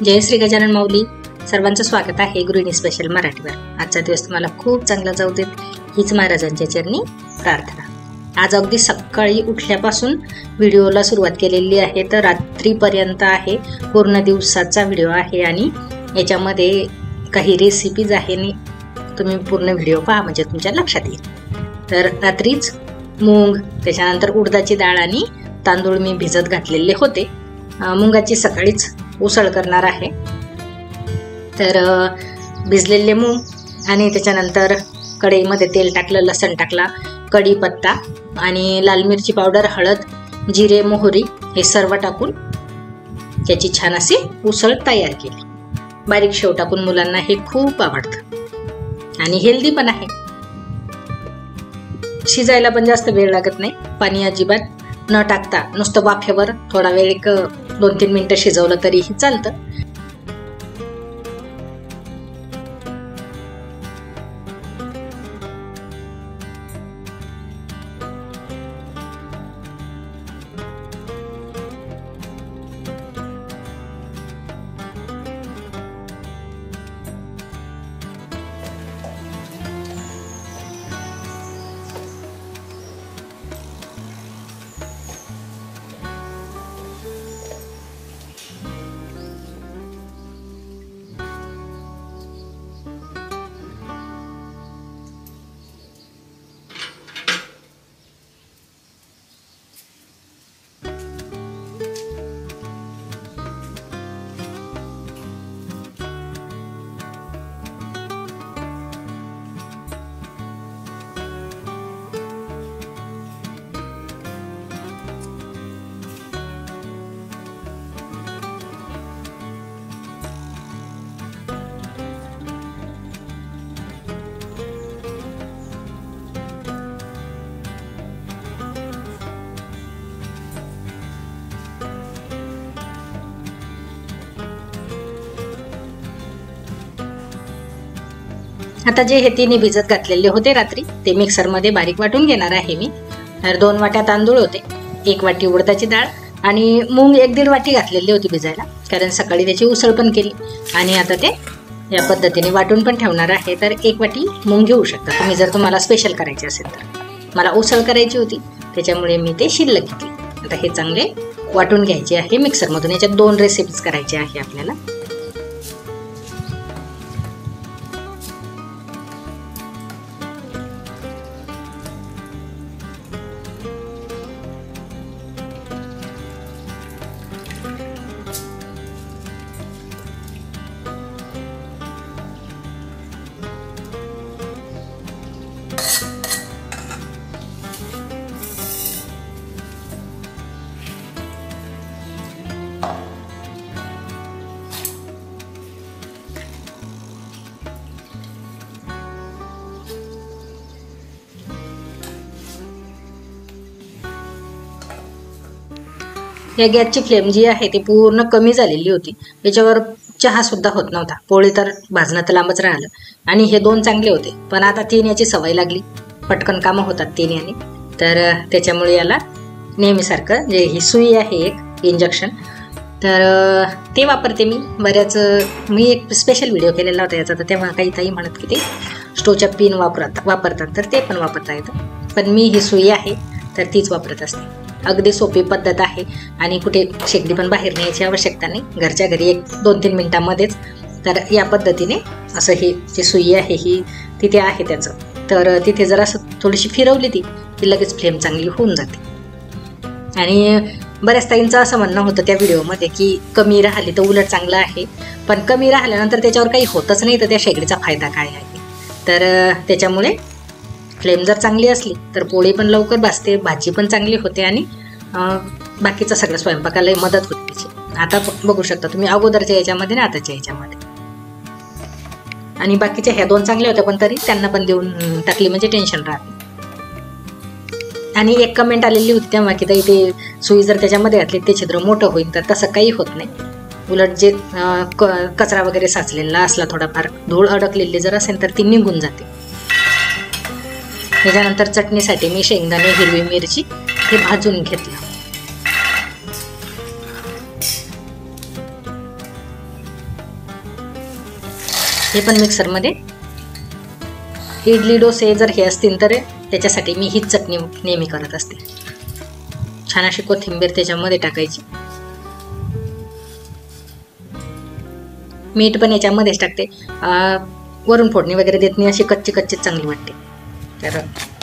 जय श्री गजानन माऊली. सर्वांचं स्वागत आहे गृहिणी स्पेशल मराठीवर. आजचा दिवस तुम्हाला खूप चांगला जाऊ देत हीच महाराजांच्या चरणी प्रार्थना. आज अगदी सकाळी उठल्यापासून व्हिडिओला सुरुवात केलेली आहे, तर रात्रीपर्यंत आहे. पूर्ण दिवसाचा व्हिडिओ आहे आणि याच्यामध्ये काही रेसिपीज आहे आणि तुम्ही पूर्ण व्हिडिओ पहा म्हणजे तुमच्या लक्षात येईल. तर रात्रीच मूग, त्याच्यानंतर उडदाची डाळ आणि तांदूळ मी भिजत घातलेले होते. मुगाची सकाळीच उसळ करणार आहे. तर भिजलेले मूग आणि त्याच्यानंतर कढईमध्ये तेल टाकलं, लसण टाकला, कढीपत्ता आणि लाल मिरची पावडर, हळद, जिरे, मोहरी हे सर्व टाकून त्याची छान अशी उसळ तयार केली. बारीक शेव टाकून मुलांना हे खूप आवडतं आणि हेल्दी पण आहे. शिजायला पण जास्त वेळ लागत नाही. पाणी अजिबात न टाकता नुसतं वाफेवर थोडा वेळ 2-3 मिनिटं शिजवलं तरीही चालतं. आता जे हे तिन्ही भिजत घातलेले होते रात्री, ते मिक्सरमध्ये बारीक वाटून घेणार आहे मी. तर 2 वाट्या तांदूळ होते, 1 वाटी उडदाची डाळ आणि मूग 1-1.5 वाटी घातलेली होती भिजायला, कारण सकाळी त्याची उसळ पण केली. आणि आता ते या पद्धतीने वाटून पण ठेवणार आहे. तर 1 वाटी मूग घेऊ शकता तुम्ही जर तुम्हाला स्पेशल करायचे असेल तर. मला उसळ करायची होती त्याच्यामुळे मी ते शिल्लक घेतली. आता हे चांगले वाटून घ्यायचे आहे मिक्सरमधून. याच्यात 2 रेसिपीज करायची आहे आपल्याला. या गॅसची फ्लेम जी आहे ती पूर्ण कमी झालेली होती. याच्यावर चहा सुद्धा होत नव्हता. पोळी तर भाजणं तर लांबच राहिलं. आणि हे 2 चांगले होते, पण आता 3 याची सवय लागली. पटकन कामं होतात 3 याने. तर त्याच्यामुळे याला नेहमीसारखं जे ही सुई आहे एक इंजेक्शन, तर ते वापरते मी बऱ्याच. मी एक स्पेशल व्हिडिओ केलेला होता याचा, तर तेव्हा काही ताई म्हणत की ते स्टोवच्या पिन वापरतात, तर ते पण वापरता येतं. पण मी ही सुई आहे तर तीच वापरत असते. अगदी सोपी पद्धत आहे आणि कुठे शेगडी पण बाहेर न्यायची आवश्यकता नाही. घरच्या घरी 1-2-3 मिनिटांमध्येच. तर या पद्धतीने असं ही जी सुई आहे ही तिथे आहे त्याचं, तर तिथे जर असं थोडीशी फिरवली ती लगेच फ्लेम चांगली होऊन जाते. आणि बऱ्याच ताईंचं असं म्हणणं होतं त्या व्हिडिओमध्ये की कमी राहिली तर उलट चांगलं आहे, पण कमी राहिल्यानंतर त्याच्यावर काही होतच नाही, तर त्या शेगडीचा फायदा काय आहे. तर त्याच्यामुळे फ्लेम जर चांगली असली तर पोळी पण लवकर भाजते, भाजी पण चांगली होते आणि बाकीचा सगळं स्वयंपाकाला मदत होते त्याची. आता बघू शकता तुम्ही अगोदरच्या याच्यामध्ये आणि आताच्या याच्यामध्ये. आणि बाकीच्या ह्या 2 चांगल्या होत्या, पण तरी त्यांना पण देऊन टाकली म्हणजे टेन्शन राहते. आणि एक कमेंट आलेली होती तेव्हा की ते सुई जर त्याच्यामध्ये घातली ते छिद्र मोठं होईल, तर तसं काही होत नाही. उलट जे कचरा वगैरे साचलेला असला, थोडाफार धूळ अडकलेली जर असेल तर ती निघून जाते. त्याच्यानंतर चटणीसाठी मी शेंगदाणे, हिरवी मिरची हे भाजून घेतलं. हे पण मिक्सरमध्ये. इडली डोसे जर हे असतील तर त्याच्यासाठी मी हीच चटणी नेहमी करत असते. छान अशी कोथिंबीर त्याच्यामध्ये टाकायची. मीठ पण याच्यामध्येच टाकते. वरून फोडणी वगैरे देत नाही, अशी कच्ची कच्चीच चांगली वाटते. तर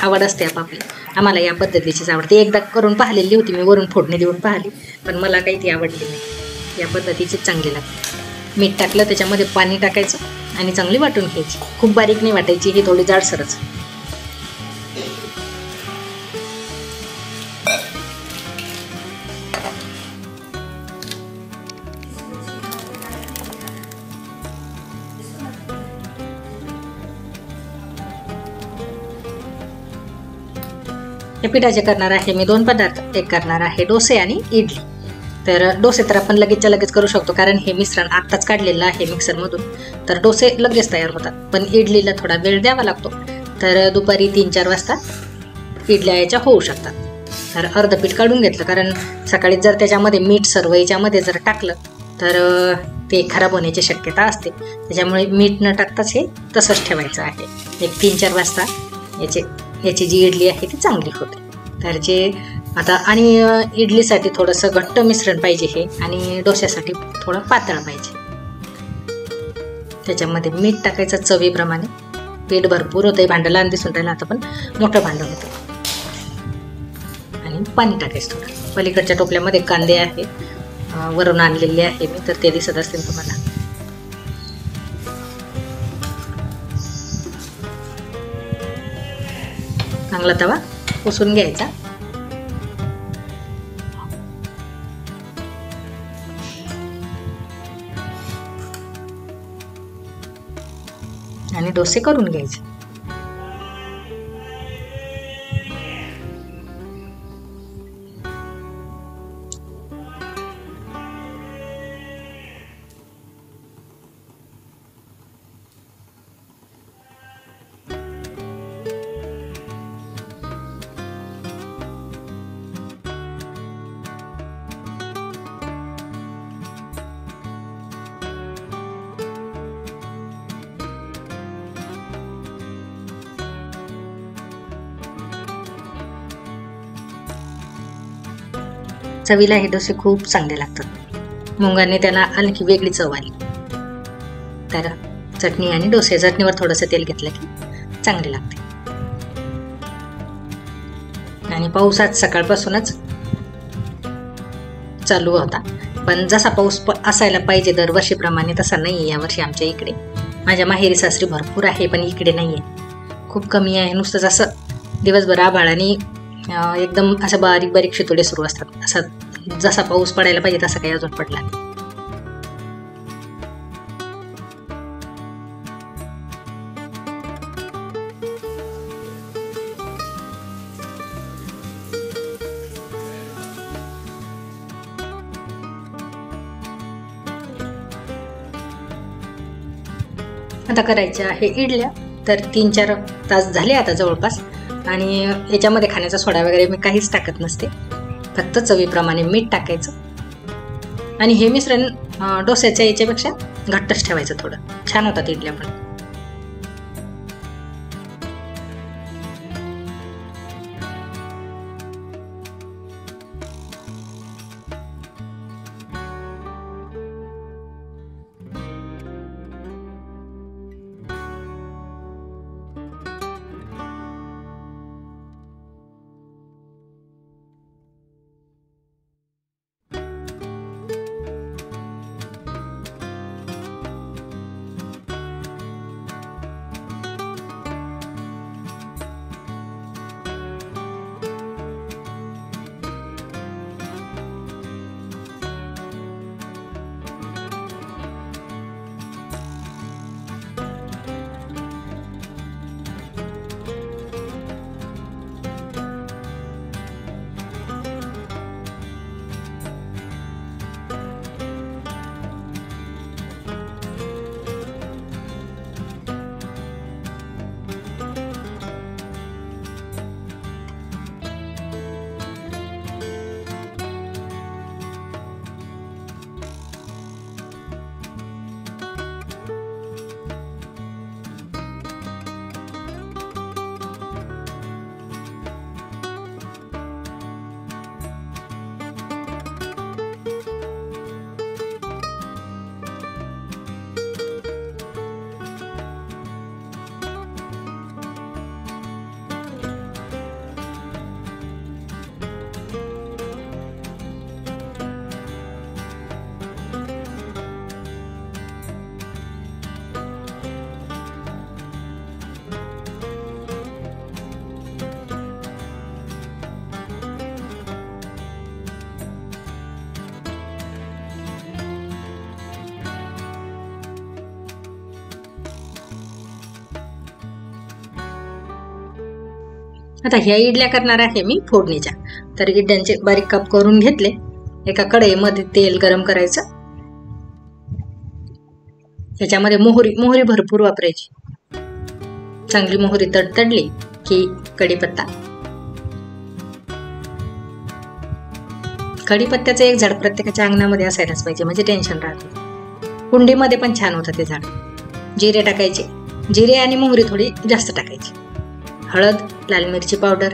आवड असते आपापली. आम्हाला या पद्धतीचीच आवडते. एकदा करून पाहिलेली होती मी, वरून फोडणी देऊन पाहिली, पण मला काही ती आवडली नाही. या पद्धतीचीच चांगली लागते. मीठ टाकलं, त्याच्यामध्ये पाणी टाकायचं आणि चांगली वाटून घ्यायची. खूप बारीक नाही वाटायची, ही थोडी जाडसरच. हे पिठाचे करणार आहे मी 2 पदार्थ. एक करणार आहे डोसे आणि इडली. तर डोसे तर आपण लगेचच्या लगेच करू शकतो, कारण हे मिश्रण आत्ताच काढलेलं आहे मिक्सरमधून. तर डोसे लगेच तयार होतात. पण इडलीला थोडा वेळ द्यावा लागतो. तर दुपारी 3-4 वाजता इडल्या याच्या होऊ शकतात. तर अर्ध पीठ काढून घेतलं, कारण सकाळी जर त्याच्यामध्ये मीठ सर्व याच्यामध्ये जर टाकलं तर ते खराब होण्याची शक्यता असते. त्याच्यामुळे मीठ न टाकताच हे तसंच ठेवायचं आहे. एक 3-4 वाजता याची जी इडली आहे ती चांगली होते. तर जे आता आणि इडलीसाठी थोडंसं घट्ट मिश्रण पाहिजे हे, आणि डोश्यासाठी थोडं पातळ पाहिजे. त्याच्यामध्ये मीठ टाकायचं चवीप्रमाणे. पीठ भरपूर होतंय, भांडं लहान दिसून राहिलं आता, पण मोठं भांडं होतं. आणि पाणी टाकायचं थोडं. पलीकडच्या टोपल्यामध्ये कांदे आहे, वरून आणलेले आहे मी, तर ते दिसत असतील तुम्हाला. चांगला तवा पुसून घ्यायचा. आणि डोसे करून घ्यायचे. चवीला हे डोसे खूप चांगले लागतात. मुंगाने त्याला आणखी वेगळी चव आली. तर चटणी आणि डोसे, चटणीवर थोडंसं तेल घेतलं की चांगले लागते. आणि पाऊस आज सकाळपासूनच चालू होता, पण जसा पाऊस असायला पाहिजे दरवर्षीप्रमाणे तसा नाहीये यावर्षी आमच्या इकडे. माझ्या माहेरी सासरी भरपूर आहे, पण इकडे नाहीये, खूप कमी आहे. नुसतंच असं दिवसभर आभाळ आणि एकदम असं बारीक बारीक शितोडे सुरू असतात. असं जसा पाऊस पडायला पाहिजे तसा काही अजून पडला नाही. आता करायच्या आहे इडल्या. तर 3-4 तास झाले आता जवळपास. आणि याच्यामध्ये खाण्याचा सोडा वगैरे मी काहीच टाकत नसते, फक्त चवीप्रमाणे मीठ टाकायचं. आणि हे मिश्रण डोस्याच्या याच्यापेक्षा घट्टच ठेवायचं. थोडं छान होतात इडल्या पण. आता ह्या इडल्या करणार आहे मी फोडणीच्या. तर इडल्यांचे बारीक काप करून घेतले. एका कढईमध्ये तेल गरम करायचं. त्याच्यामध्ये मोहरी भरपूर वापरायची. चांगली मोहरी तडतडली की कढीपत्त्याचं एक झाड प्रत्येकाच्या अंगणामध्ये असायलाच पाहिजे, म्हणजे टेन्शन राहतं. कुंडीमध्ये पण छान होतं ते झाड. जिरे टाकायचे. जिरे आणि मोहरी थोडी जास्त टाकायची. हळद, लाल मिरची पावडर,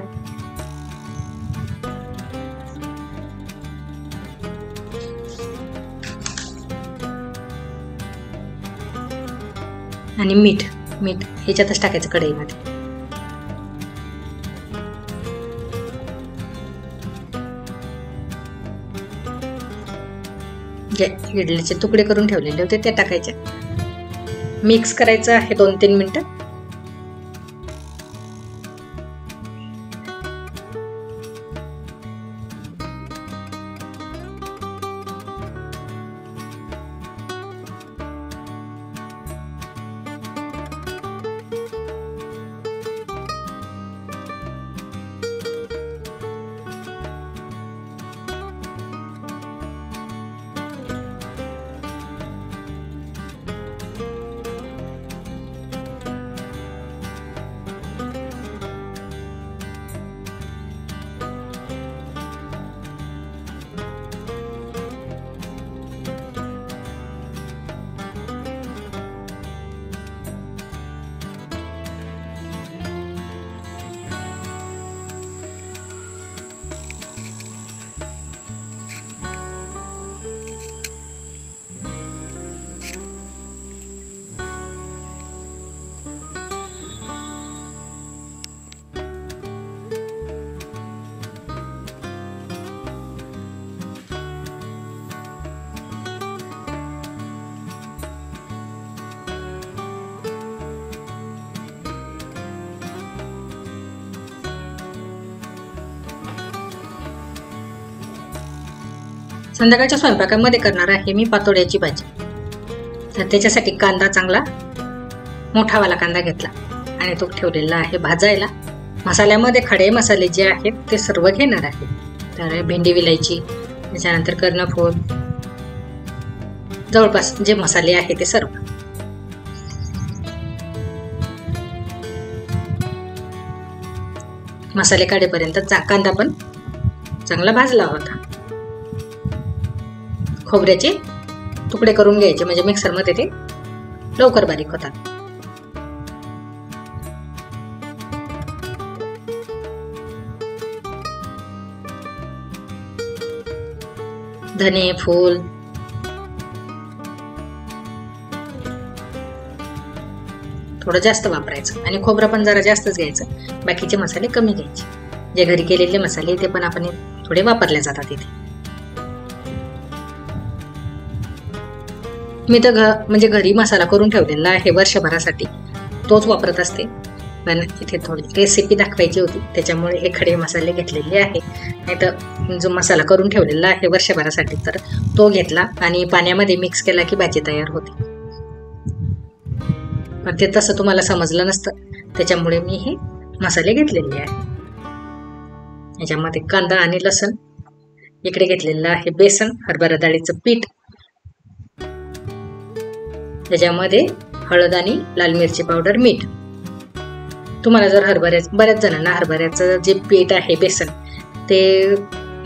आणि मीठ ह्याच्यातच टाकायचं कढईमध्ये. जे इडलीचे तुकडे करून ठेवलेले होते ते टाकायचे. मिक्स करायचं आहे 2-3 मिनिटं. संध्याकाळच्या स्वयंपाकामध्ये करणार आहे मी पातोड्याची भाजी. तर त्याच्यासाठी कांदा, चांगला मोठावाला कांदा घेतला आणि तो ठेवलेला आहे भाजायला. मसाल्यामध्ये खडे मसाले जे आहेत ते सर्व घेणार आहे. तर भेंडी विलायची, त्याच्यानंतर कर्णफूल, जवळपास जे मसाले आहे ते सर्व. मसाले काढेपर्यंत कांदा पण चांगला भाजला होता. खोबऱ्याचे तुकडे करून घ्यायचे, म्हणजे मिक्सरमध्ये ते लवकर बारीक होतात. धने, फूल, थोडं जास्त वापरायचं आणि खोबरं पण जरा जास्तच घ्यायचं. बाकीचे मसाले कमी घ्यायचे. जे घरी केलेले मसाले ते पण आपण थोडे वापरले जातात इथे. मी तर म्हणजे घरी मसाला करून ठेवलेला आहे वर्षभरासाठी, तोच वापरत असते. पण इथे थोडी रेसिपी दाखवायची होती त्याच्यामुळे हे खडे मसाले घेतलेले आहे. नाही तर जो मसाला करून ठेवलेला आहे वर्षभरासाठी तर तो घेतला आणि पाण्यामध्ये मिक्स केला की भाजी तयार होते. पण ते तसं तुम्हाला समजलं नसतं, त्याच्यामुळे मी हे मसाले घेतलेले आहे. याच्यामध्ये कांदा आणि लसूण, इकडे घेतलेलं आहे बेसन, हरभरा डाळीचं पीठ, त्याच्यामध्ये हळद आणि लाल मिरची पावडर, मीठ. तुम्हाला जर बऱ्याच जणांना हरभऱ्याचं जे पीठ आहे बेसन ते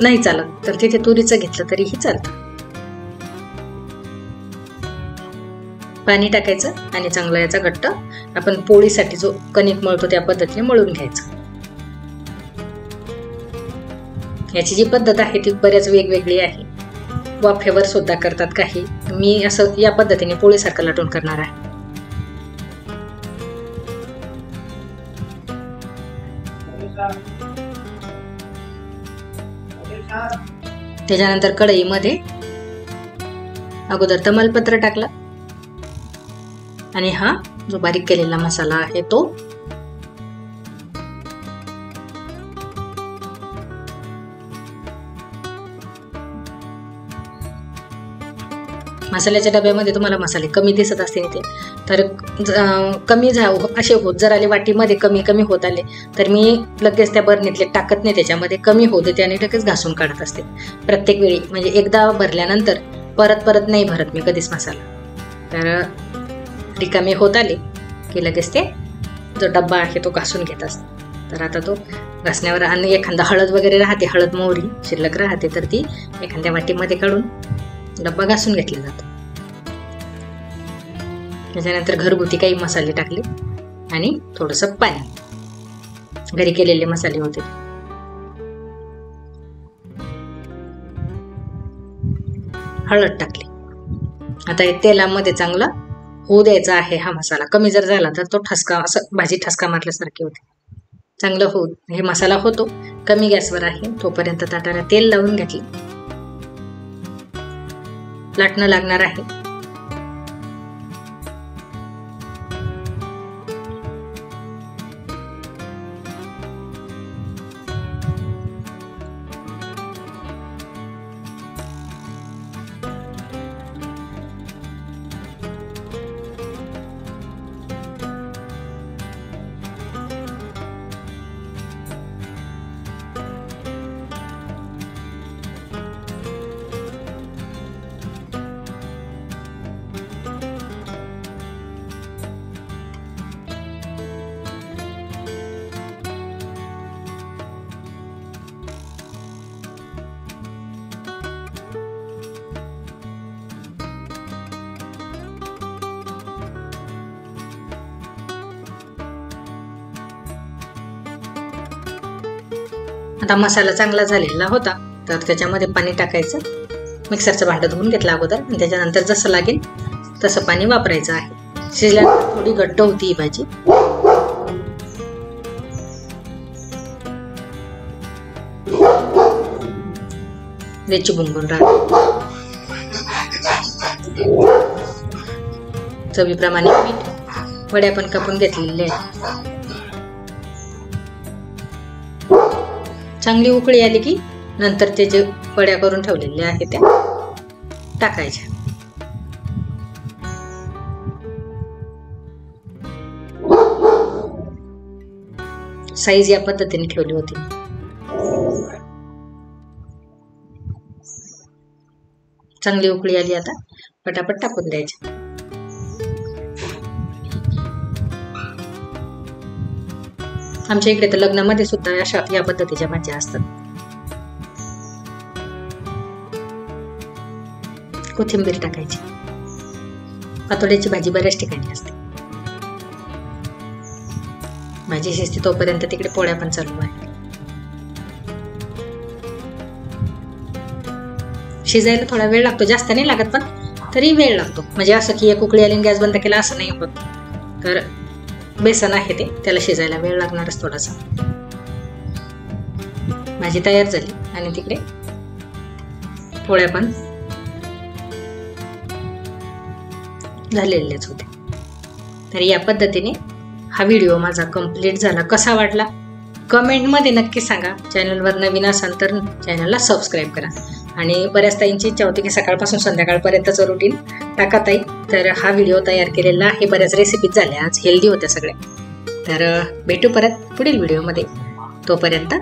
नाही चालत तर तिथे तुरीचं घेतलं तरीही चालतं. पाणी टाकायचं आणि चांगला याचा घट्ट आपण पोळीसाठी जो कणिक मळतो त्या पद्धतीने मळून घ्यायचं. याची जी पद्धत आहे ती बऱ्याच वेगवेगळी आहे. वाफेवर सुद्धा करतात काही. मी असं या पद्धतीने पोळीसारखं लाटून करणार आहे. त्याच्यानंतर कढईमध्ये अगोदर तमालपत्र टाकलं आणि हा जो बारीक केलेला मसाला आहे तो मसाल्याच्या डब्यामध्ये तुम्हाला मसाले कमी दिसत असतील ते, तर कमी असे होत जर आले वाटीमध्ये कमी कमी होत आले तर मी लगेच त्या बरणीतले टाकत नाही, त्याच्यामध्ये कमी होते ते आणि लगेच घासून काढत असते प्रत्येक वेळी. म्हणजे एकदा भरल्यानंतर परत नाही भरत मी कधीच मसाला. तर रिकामे होत आले की लगेच ते जो डब्बा आहे तो घासून घेत असते. तर आता तो घासण्यावर, आणि एखादा हळद वगैरे राहते, हळद मोहरी शिल्लक राहते, तर ती एखाद्या वाटीमध्ये काढून डब्बा घासून घेतला जातो. त्याच्यानंतर घरगुती काही मसाले टाकले आणि थोडंसं पाणी, घरी केलेले मसाले होते. हळद टाकली. आता हे तेलामध्ये चांगला होऊ द्यायचा आहे हा मसाला. कमी जर झाला तर तो ठसका, असं भाजी ठसका मारल्यासारखे होते. चांगलं हे मसाला होतो. कमी गॅसवर आहे तोपर्यंत ताटाला तेल लावून घेतले. लाटणं लागणार आहे. आता मसाला चांगला झालेला होता, तर त्याच्यामध्ये पाणी टाकायचं. मिक्सरचं भांडं धुवून घेतलं अगोदर, आणि त्याच्यानंतर जसं लागेल तसं पाणी वापरायचं आहे. शिजल्यानंतर थोडी घट्ट होती ही भाजी. वेलची बुंबून राहते. चवीप्रमाणे मीठ. वड्या पण कापून घेतलेले आहेत. चांगली उकळी आली की नंतर ते जे वड्या करून ठेवलेल्या आहेत त्या टाकायच्या. साईज या पद्धतीने ठेवली होती. चांगली उकळी आली, आता पटापट टाकून द्यायची. आमच्या इकडे तर लग्नामध्ये सुद्धा अशा या पद्धतीच्या भाज्या असतात. कोथिंबीर टाकायची. पातोड्याची भाजी बऱ्याच ठिकाणी असते. भाजी शिजते तोपर्यंत तिकडे पोळ्या पण चालू आहे. शिजायला थोडा वेळ लागतो, जास्त नाही लागत पण तरी वेळ लागतो. म्हणजे असं की एक उकळी आली गॅस बंद केला असं नाही होत. तर बेसन आहे ते, त्याला शिजायला वेळ लागणारच थोडासा. भाजी तयार झाली आणि तिकडे पोळ्या पण झालेल्याच होत्या. तर या पद्धतीने हा व्हिडिओ माझा कंप्लीट झाला. कसा वाटला कमेंटमध्ये नक्की सांगा. चॅनलवर नवीन असाल तर चॅनलला सबस्क्राईब करा. आणि बऱ्याच ताईंची इच्छा होती की सकाळपासून संध्याकाळपर्यंतचं रुटीन टाका ताई. तर हा व्हिडिओ तयार केलेला आहे. बऱ्याच रेसिपीज झाल्या आज, हेल्दी होत्या सगळ्या. तर भेटू परत पुढील व्हिडिओमध्ये. तोपर्यंत